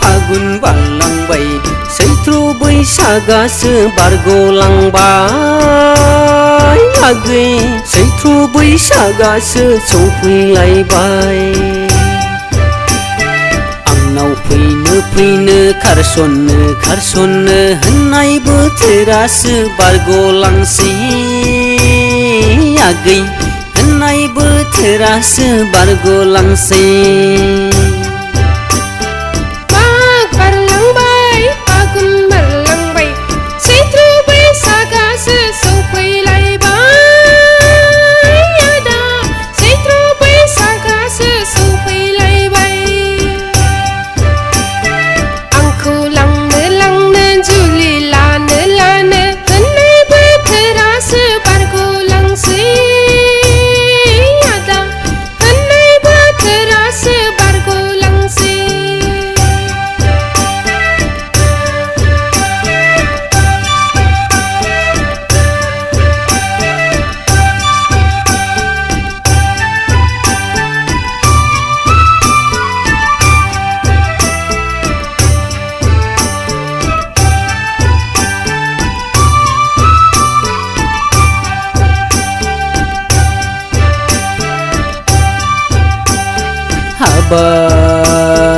फागुन बारलांबाय सैथ्र बैसागासो बारग'लांबाय आगै सैथ्र बैसागासो सौफैलायबाय आंनाव फैनो फैनो खारसननो खारसननो होननाय बोथोरासो बारग'लांसै आगै होननाय बोथोरासो बारग'लांसै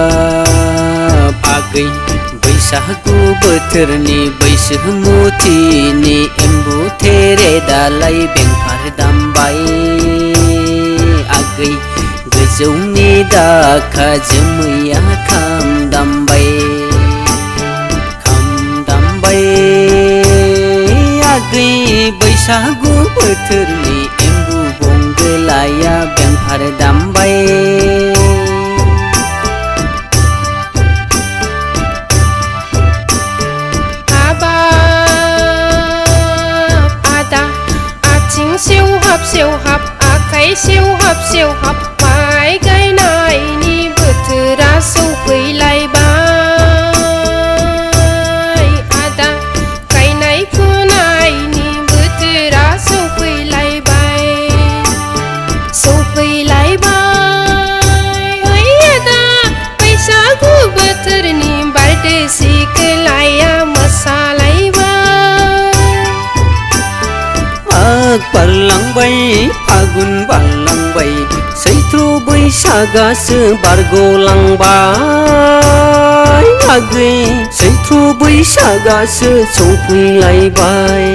हाबाब आगै बैसागु बोथोरनि बैसोमुथिनि एम्बु थेरे दालाय बेंफार दामबाय आगै गोजौनि दाखा जोमैया खाम दामबाय आगै बैसागु बोथोरनि एम्बु बंगोलाया बेंफार दामबाय सेवहाब आखाइ सेवहाब माइ गायनायनि बोथोरा सौफैलायबाय आदा गायनाय फुनायनि बोथोरा सौफैलायबाय आदा बैसागु बोथोरनि बारदै सिख्लाया मोसालायबाय बारलांबाय फागुन बारलांबाय सैथ्र बैसागासो बारग'लांबाय आगै सैथ्र बैसागासो सौफैलायबाय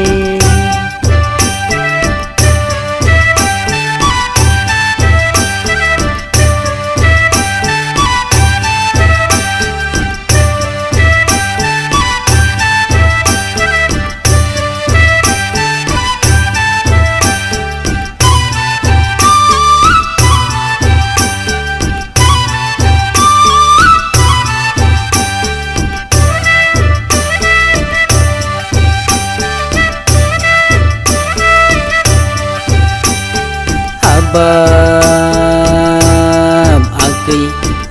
हाबाब आगै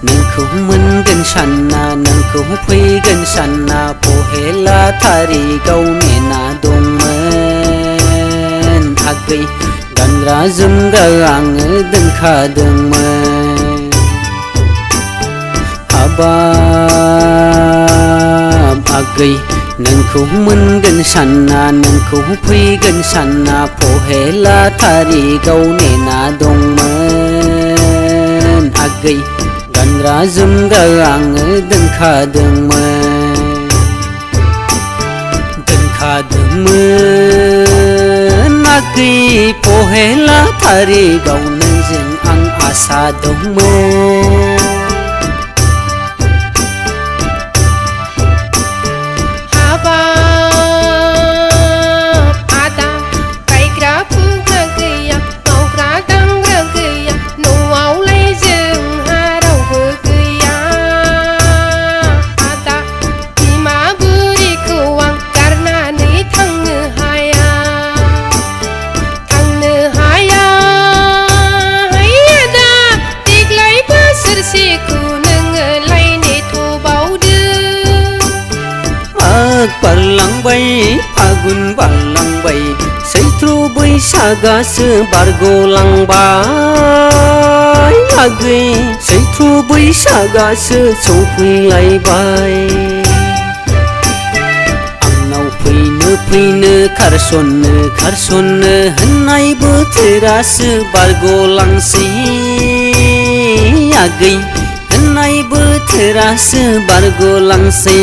नोंखौ मोनगोन सानना नोंखौ फैगोन सानना पहेला थारिगाव नेना दंमोन आगै गानग्रा जोमग्रा आङो दोनखादोंमोन हाबाब आगै नोंखौ मोनगोन सानना नोंखौ फैगोन सानना पहेला थारिगाव नेना दंमोन आगै गानग्रा जोमग्रा आङो दोनखादोंमोन आगै पहेला थारिगाव नोंजों आं आसा दंमोन बारलांबाय फागुन बारलांबाय सैथ्र बैसागासो बारग'लांबाय आगै सैथ्र बैसागासो सौफैलायबाय आंनाव फैनो खारसननो होननाय बोथोरासो बारग'लांसै आगै होननाय बोथोरासो बारग'लांसै